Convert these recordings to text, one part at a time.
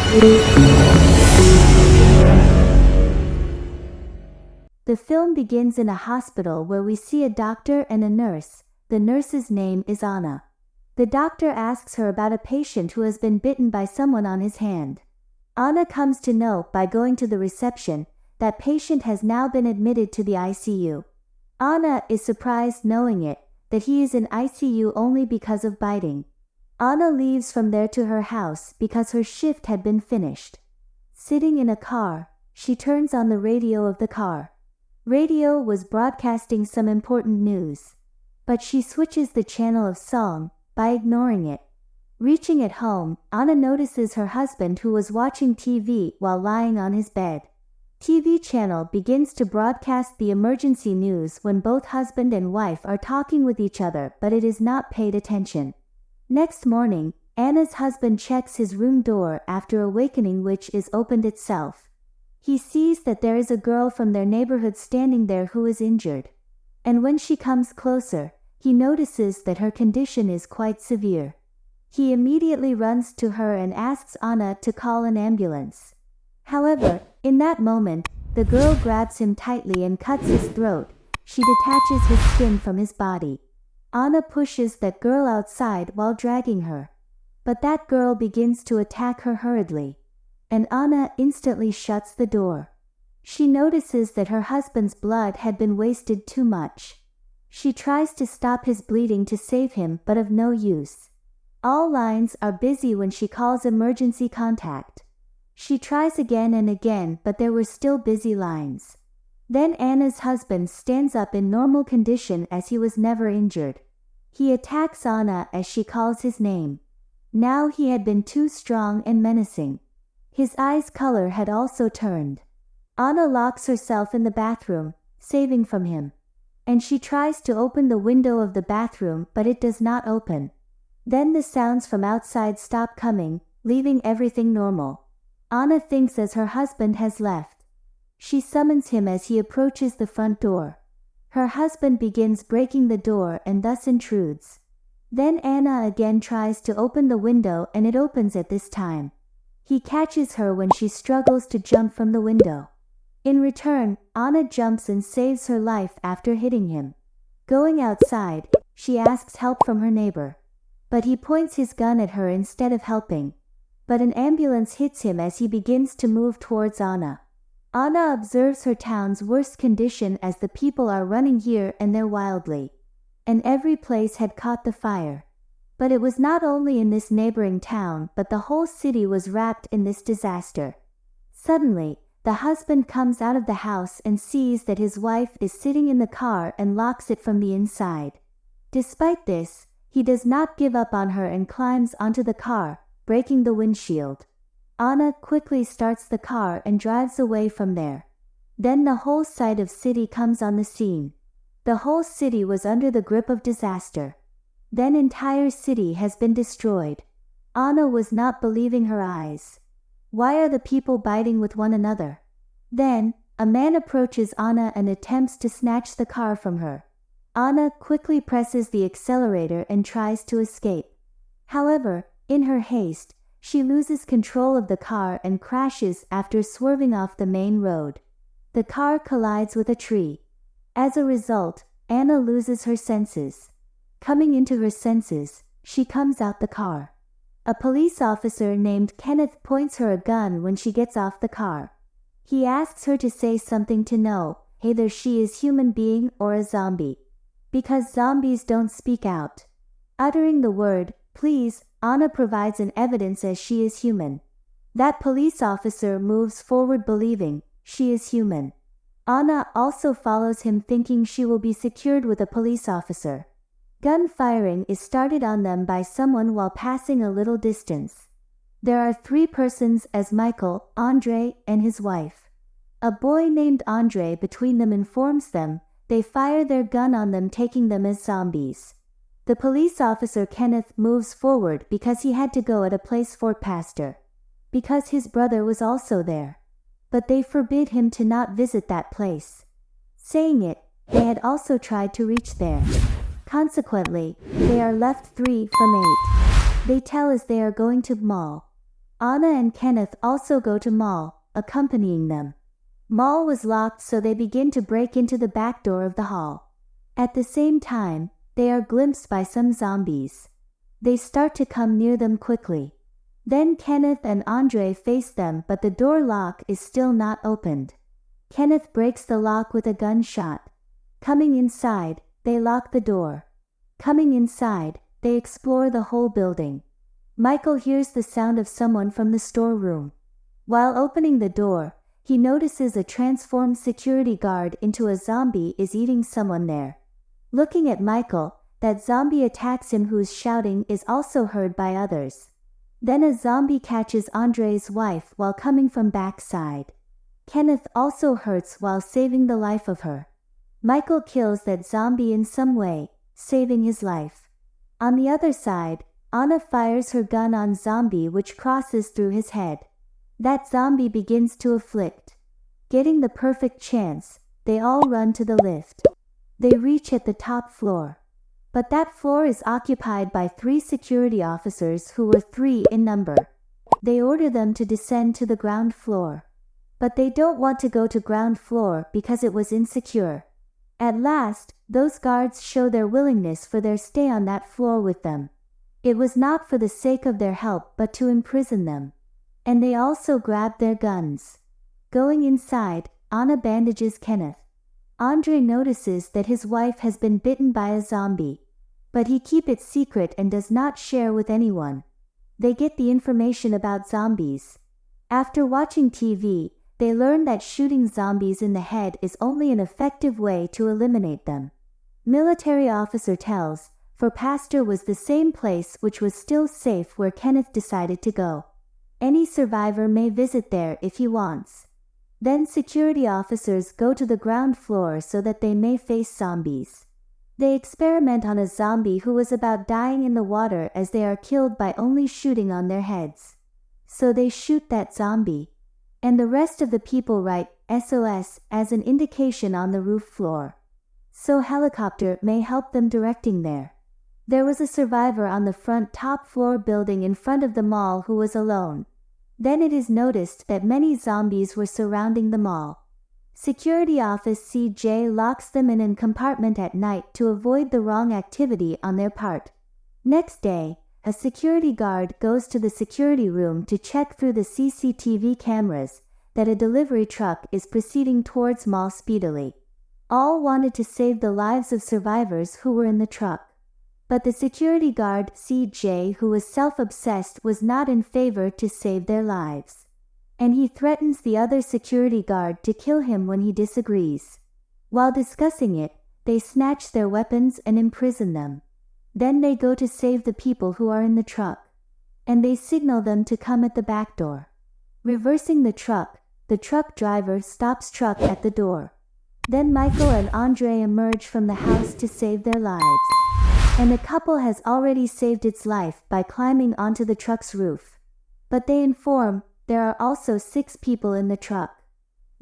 The film begins in a hospital where we see a doctor and a nurse. The nurse's name is Anna. The doctor asks her about a patient who has been bitten by someone on his hand. Anna comes to know, by going to the reception, that patient has now been admitted to the ICU. Anna is surprised knowing it, that he is in ICU only because of biting. Anna leaves from there to her house because her shift had been finished. Sitting in a car, she turns on the radio of the car. Radio was broadcasting some important news. But she switches the channel of song, by ignoring it. Reaching at home, Anna notices her husband who was watching TV while lying on his bed. TV channel begins to broadcast the emergency news when both husband and wife are talking with each other, but it is not paid attention. Next morning, Anna's husband checks his room door after awakening, which is opened itself. He sees that there is a girl from their neighborhood standing there who is injured. And when she comes closer, he notices that her condition is quite severe. He immediately runs to her and asks Anna to call an ambulance. However, in that moment, the girl grabs him tightly and cuts his throat. She detaches his skin from his body. Anna pushes that girl outside while dragging her. But that girl begins to attack her hurriedly. And Anna instantly shuts the door. She notices that her husband's blood had been wasted too much. She tries to stop his bleeding to save him, but of no use. All lines are busy when she calls emergency contact. She tries again and again, but there were still busy lines. Then Anna's husband stands up in normal condition as he was never injured. He attacks Anna as she calls his name. Now he had been too strong and menacing. His eyes' color had also turned. Anna locks herself in the bathroom, saving from him. And she tries to open the window of the bathroom, but it does not open. Then the sounds from outside stop coming, leaving everything normal. Anna thinks as her husband has left. She summons him as he approaches the front door. Her husband begins breaking the door and thus intrudes. Then Anna again tries to open the window and it opens at this time. He catches her when she struggles to jump from the window. In return, Anna jumps and saves her life after hitting him. Going outside, she asks help from her neighbor. But he points his gun at her instead of helping. But an ambulance hits him as he begins to move towards Anna. Anna observes her town's worst condition as the people are running here and there wildly. And every place had caught the fire. But it was not only in this neighboring town, but the whole city was wrapped in this disaster. Suddenly, the husband comes out of the house and sees that his wife is sitting in the car and locks it from the inside. Despite this, he does not give up on her and climbs onto the car, breaking the windshield. Anna quickly starts the car and drives away from there. Then the whole side of city comes on the scene. The whole city was under the grip of disaster. Then entire city has been destroyed. Anna was not believing her eyes. Why are the people biting with one another? Then, a man approaches Anna and attempts to snatch the car from her. Anna quickly presses the accelerator and tries to escape. However, in her haste, she loses control of the car and crashes after swerving off the main road. The car collides with a tree. As a result, Anna loses her senses. Coming into her senses, she comes out the car. A police officer named Kenneth points her a gun when she gets off the car. He asks her to say something to know either she is human being or a zombie. Because zombies don't speak out. Uttering the word, please, Anna provides an evidence as she is human. That police officer moves forward believing she is human. Anna also follows him thinking she will be secured with a police officer. Gun firing is started on them by someone while passing a little distance. There are 3 persons as Michael, Andre, and his wife. A boy named Andre between them informs them. They fire their gun on them, taking them as zombies. The police officer Kenneth moves forward because he had to go at a place Fort Pastor. Because his brother was also there. But they forbid him to not visit that place. Saying it, they had also tried to reach there. Consequently, they are left 3 from 8. They tell as they are going to mall. Anna and Kenneth also go to Mall, accompanying them. Mall was locked, so they begin to break into the back door of the hall. At the same time, they are glimpsed by some zombies. They start to come near them quickly. Then Kenneth and Andre face them, but the door lock is still not opened. Kenneth breaks the lock with a gunshot. Coming inside, they lock the door. Coming inside, they explore the whole building. Michael hears the sound of someone from the storeroom. While opening the door, he notices a transformed security guard into a zombie is eating someone there. Looking at Michael, that zombie attacks him, whose shouting is also heard by others. Then a zombie catches Andre's wife while coming from backside. Kenneth also hurts while saving the life of her. Michael kills that zombie in some way, saving his life. On the other side, Anna fires her gun on zombie, which crosses through his head. That zombie begins to afflict. Getting the perfect chance, they all run to the lift. They reach at the top floor. But that floor is occupied by 3 security officers who were 3 in number. They order them to descend to the ground floor. But they don't want to go to ground floor because it was insecure. At last, those guards show their willingness for their stay on that floor with them. It was not for the sake of their help but to imprison them. And they also grab their guns. Going inside, Anna bandages Kenneth. Andre notices that his wife has been bitten by a zombie. But he keeps it secret and does not share with anyone. They get the information about zombies. After watching TV, they learn that shooting zombies in the head is only an effective way to eliminate them. Military officer tells, for Pastor was the same place which was still safe where Kenneth decided to go. Any survivor may visit there if he wants. Then security officers go to the ground floor so that they may face zombies. They experiment on a zombie who was about dying in the water, as they are killed by only shooting on their heads. So they shoot that zombie. And the rest of the people write SOS as an indication on the roof floor. So helicopter may help them directing there. There was a survivor on the front top floor building in front of the mall who was alone. Then it is noticed that many zombies were surrounding the mall. Security office CJ locks them in a compartment at night to avoid the wrong activity on their part. Next day, a security guard goes to the security room to check through the CCTV cameras that a delivery truck is proceeding towards mall speedily. All wanted to save the lives of survivors who were in the truck. But the security guard CJ, who was self-obsessed, was not in favor to save their lives. And he threatens the other security guard to kill him when he disagrees. While discussing it, they snatch their weapons and imprison them. Then they go to save the people who are in the truck. And they signal them to come at the back door. Reversing the truck driver stops truck at the door. Then Michael and Andre emerge from the house to save their lives. And the couple has already saved its life by climbing onto the truck's roof. But they inform there are also 6 people in the truck.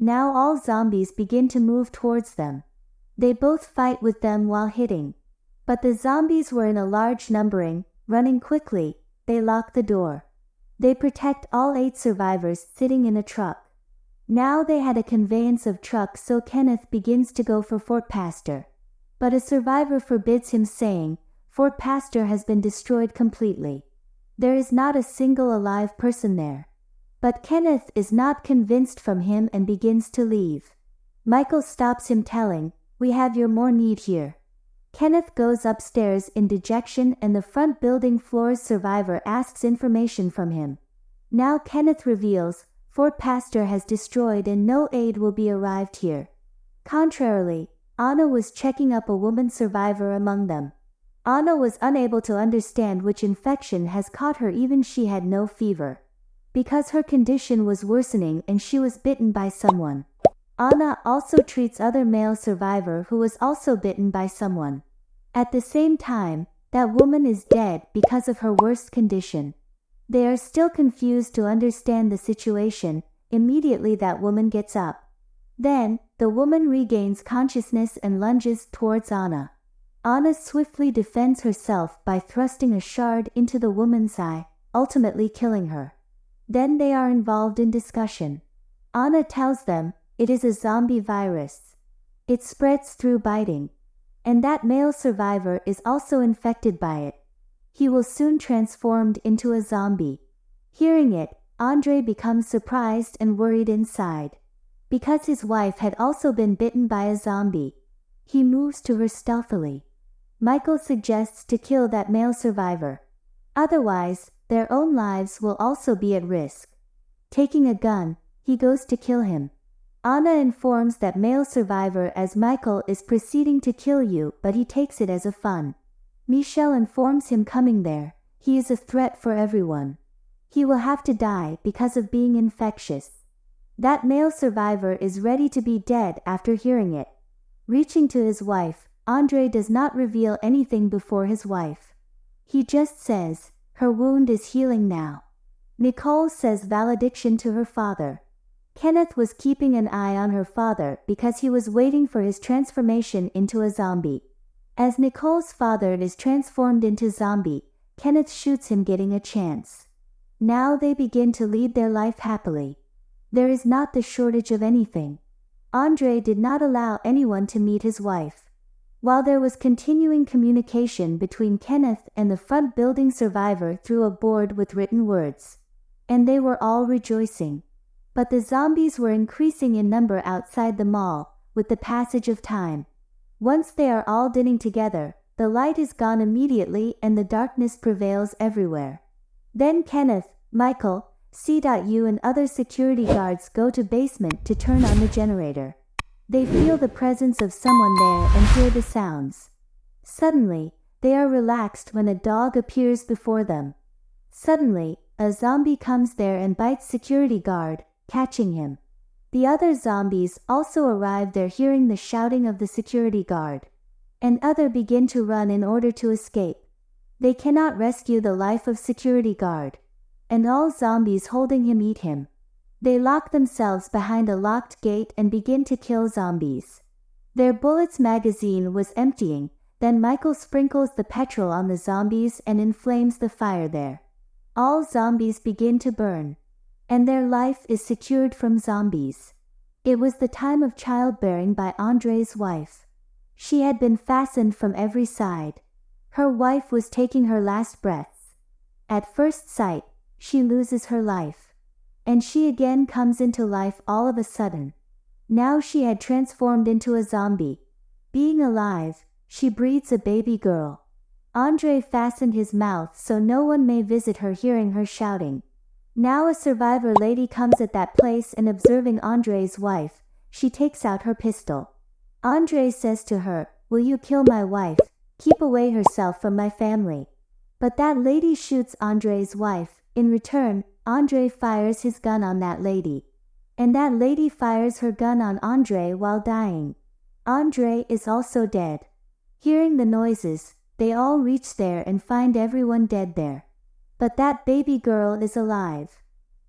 Now all zombies begin to move towards them. They both fight with them while hitting. But the zombies were in a large numbering, running quickly. They lock the door. They protect all 8 survivors sitting in a truck. Now they had a conveyance of trucks, so Kenneth begins to go for Fort Pastor. But a survivor forbids him, saying, Fort Pastor has been destroyed completely. There is not a single alive person there. But Kenneth is not convinced from him and begins to leave. Michael stops him, telling, we have your more need here. Kenneth goes upstairs in dejection, and the front building floor's survivor asks information from him. Now Kenneth reveals, Fort Pastor has destroyed and no aid will be arrived here. Contrarily, Anna was checking up a woman survivor among them. Anna was unable to understand which infection has caught her, even she had no fever. Because her condition was worsening and she was bitten by someone. Anna also treats other male survivor who was also bitten by someone. At the same time, that woman is dead because of her worst condition. They are still confused to understand the situation. Immediately that woman gets up. Then, the woman regains consciousness and lunges towards Anna. Anna swiftly defends herself by thrusting a shard into the woman's eye, ultimately killing her. Then they are involved in discussion. Anna tells them it is a zombie virus. It spreads through biting. And that male survivor is also infected by it. He will soon transformed into a zombie. Hearing it, Andre becomes surprised and worried inside. Because his wife had also been bitten by a zombie. He moves to her stealthily. Michael suggests to kill that male survivor. Otherwise, their own lives will also be at risk. Taking a gun, he goes to kill him. Anna informs that male survivor as Michael is proceeding to kill you, but he takes it as a fun. Michelle informs him coming there, he is a threat for everyone. He will have to die because of being infectious. That male survivor is ready to be dead after hearing it. Reaching to his wife, Andre does not reveal anything before his wife. He just says, her wound is healing now. Nicole says valediction to her father. Kenneth was keeping an eye on her father because he was waiting for his transformation into a zombie. As Nicole's father is transformed into zombie, Kenneth shoots him, getting a chance. Now they begin to lead their life happily. There is not the shortage of anything. Andre did not allow anyone to meet his wife. While there was continuing communication between Kenneth and the front building survivor through a board with written words. And they were all rejoicing. But the zombies were increasing in number outside the mall, with the passage of time. Once they are all dinning together, the light is gone immediately and the darkness prevails everywhere. Then Kenneth, Michael, C.U. and other security guards go to basement to turn on the generator. They feel the presence of someone there and hear the sounds. Suddenly, they are relaxed when a dog appears before them. Suddenly, a zombie comes there and bites security guard, catching him. The other zombies also arrive there, hearing the shouting of the security guard. And other begin to run in order to escape. They cannot rescue the life of security guard. And all zombies holding him eat him. They lock themselves behind a locked gate and begin to kill zombies. Their bullets magazine was emptying, then Michael sprinkles the petrol on the zombies and inflames the fire there. All zombies begin to burn. And their life is secured from zombies. It was the time of childbearing by Andre's wife. She had been fastened from every side. Her wife was taking her last breaths. At first sight, she loses her life. And she again comes into life all of a sudden. Now she had transformed into a zombie. Being alive, she breeds a baby girl. Andre fastened his mouth so no one may visit her, hearing her shouting. Now a survivor lady comes at that place and observing Andre's wife, she takes out her pistol. Andre says to her, "Will you kill my wife? Keep away herself from my family." But that lady shoots Andre's wife. In return, Andre fires his gun on that lady. And that lady fires her gun on Andre while dying. Andre is also dead. Hearing the noises, they all reach there and find everyone dead there. But that baby girl is alive.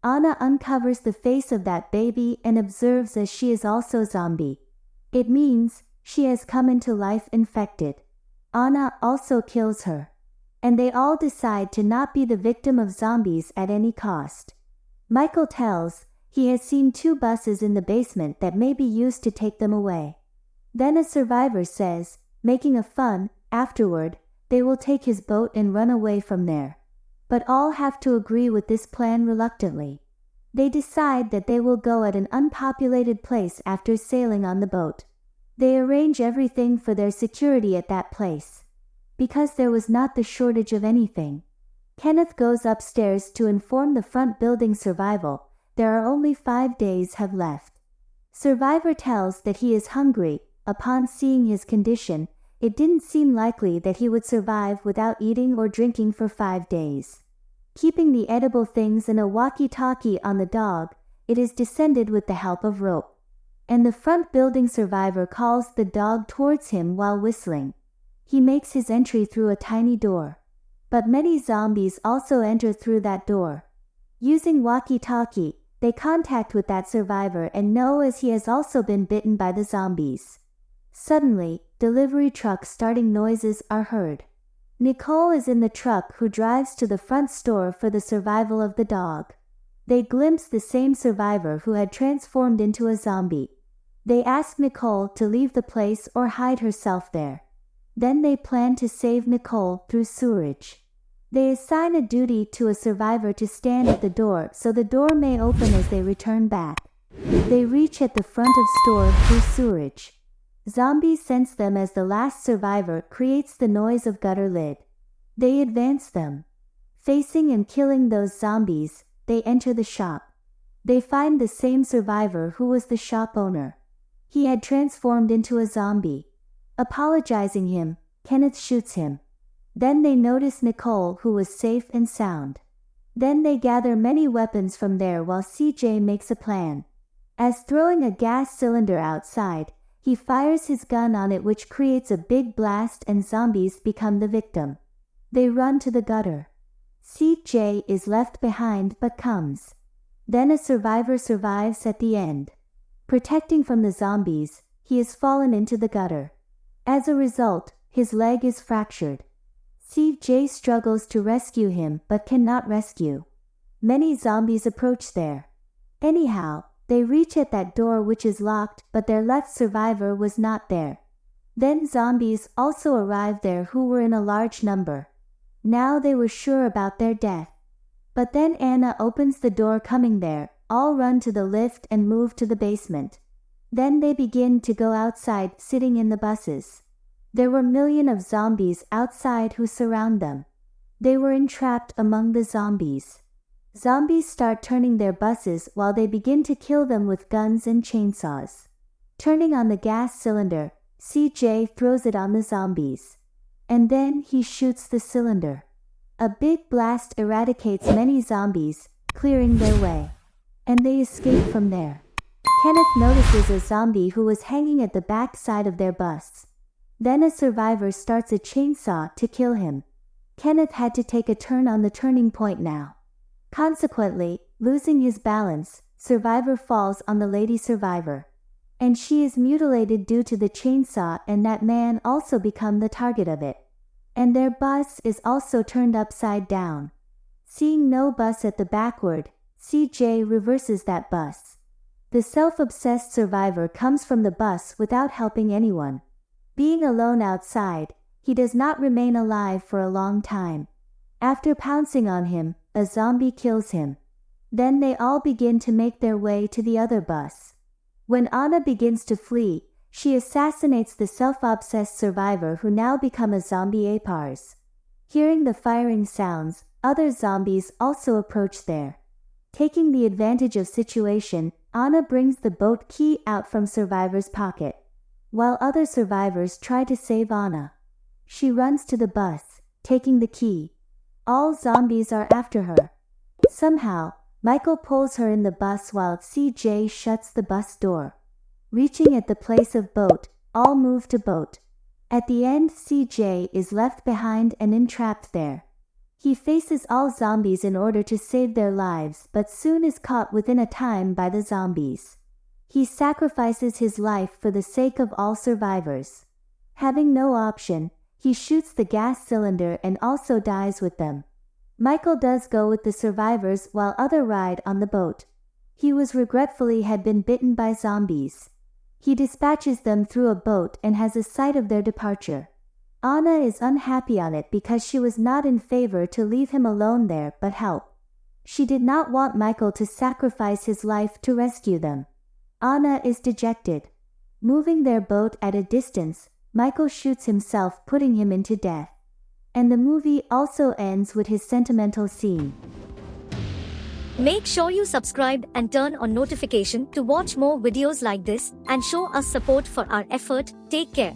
Anna uncovers the face of that baby and observes as she is also zombie. It means she has come into life infected. Anna also kills her. And they all decide to not be the victim of zombies at any cost. Michael tells he has seen 2 buses in the basement that may be used to take them away. Then a survivor says, making a fun, afterward, they will take his boat and run away from there. But all have to agree with this plan reluctantly. They decide that they will go at an unpopulated place after sailing on the boat. They arrange everything for their security at that place. Because there was not the shortage of anything. Kenneth goes upstairs to inform the front building survival, there are only 5 days have left. Survivor tells that he is hungry. Upon seeing his condition, it didn't seem likely that he would survive without eating or drinking for 5 days. Keeping the edible things in a walkie-talkie on the dog, it is descended with the help of rope. And the front building survivor calls the dog towards him while whistling. He makes his entry through a tiny door. But many zombies also enter through that door. Using walkie-talkie, they contact with that survivor and know as he has also been bitten by the zombies. Suddenly, delivery truck starting noises are heard. Nicole is in the truck who drives to the front store for the survival of the dog. They glimpse the same survivor who had transformed into a zombie. They ask Nicole to leave the place or hide herself there. Then they plan to save Nicole through sewerage. They assign a duty to a survivor to stand at the door so the door may open as they return back. They reach at the front of store through sewerage. Zombies sense them as the last survivor creates the noise of gutter lid. They advance them. Facing and killing those zombies, they enter the shop. They find the same survivor who was the shop owner. He had transformed into a zombie. Apologizing him, Kenneth shoots him. Then they notice Nicole, who was safe and sound. Then they gather many weapons from there while CJ makes a plan. As throwing a gas cylinder outside, he fires his gun on it, which creates a big blast and zombies become the victim. They run to the gutter. CJ is left behind but comes. Then a survivor survives at the end. Protecting from the zombies, he has fallen into the gutter. As a result, his leg is fractured. CJ struggles to rescue him but cannot rescue. Many zombies approach there. Anyhow, they reach at that door which is locked, but their left survivor was not there. Then zombies also arrived there who were in a large number. Now they were sure about their death. But then Anna opens the door coming there, all run to the lift and move to the basement. Then they begin to go outside, sitting in the buses. There were millions of zombies outside who surround them. They were entrapped among the zombies. Zombies start turning their buses while they begin to kill them with guns and chainsaws. Turning on the gas cylinder, CJ throws it on the zombies. And then he shoots the cylinder. A big blast eradicates many zombies, clearing their way. And they escape from there. Kenneth notices a zombie who was hanging at the back side of their bus. Then a survivor starts a chainsaw to kill him. Kenneth had to take a turn on the turning point now. Consequently, losing his balance, survivor falls on the lady survivor. And she is mutilated due to the chainsaw, and that man also become the target of it. And their bus is also turned upside down. Seeing no bus at the backward, CJ reverses that bus. The self-obsessed survivor comes from the bus without helping anyone. Being alone outside, he does not remain alive for a long time. After pouncing on him, a zombie kills him. Then they all begin to make their way to the other bus. When Anna begins to flee, she assassinates the self-obsessed survivor who now become a zombie apars. Hearing the firing sounds, other zombies also approach there. Taking the advantage of situation, Anna brings the boat key out from survivor's pocket. While other survivors try to save Anna, she runs to the bus, taking the key. All zombies are after her. Somehow, Michael pulls her in the bus while CJ shuts the bus door. Reaching at the place of boat, all move to boat. At the end, CJ is left behind and entrapped there. He faces all zombies in order to save their lives, but soon is caught within a time by the zombies. He sacrifices his life for the sake of all survivors. Having no option, he shoots the gas cylinder and also dies with them. Michael does go with the survivors while others ride on the boat. He was regretfully had been bitten by zombies. He dispatches them through a boat and has a sight of their departure. Anna is unhappy on it because she was not in favor to leave him alone there but help. She did not want Michael to sacrifice his life to rescue them. Anna is dejected. Moving their boat at a distance, Michael shoots himself, putting him into death. And the movie also ends with his sentimental scene. Make sure you subscribe and turn on notification to watch more videos like this and show us support for our effort. Take care.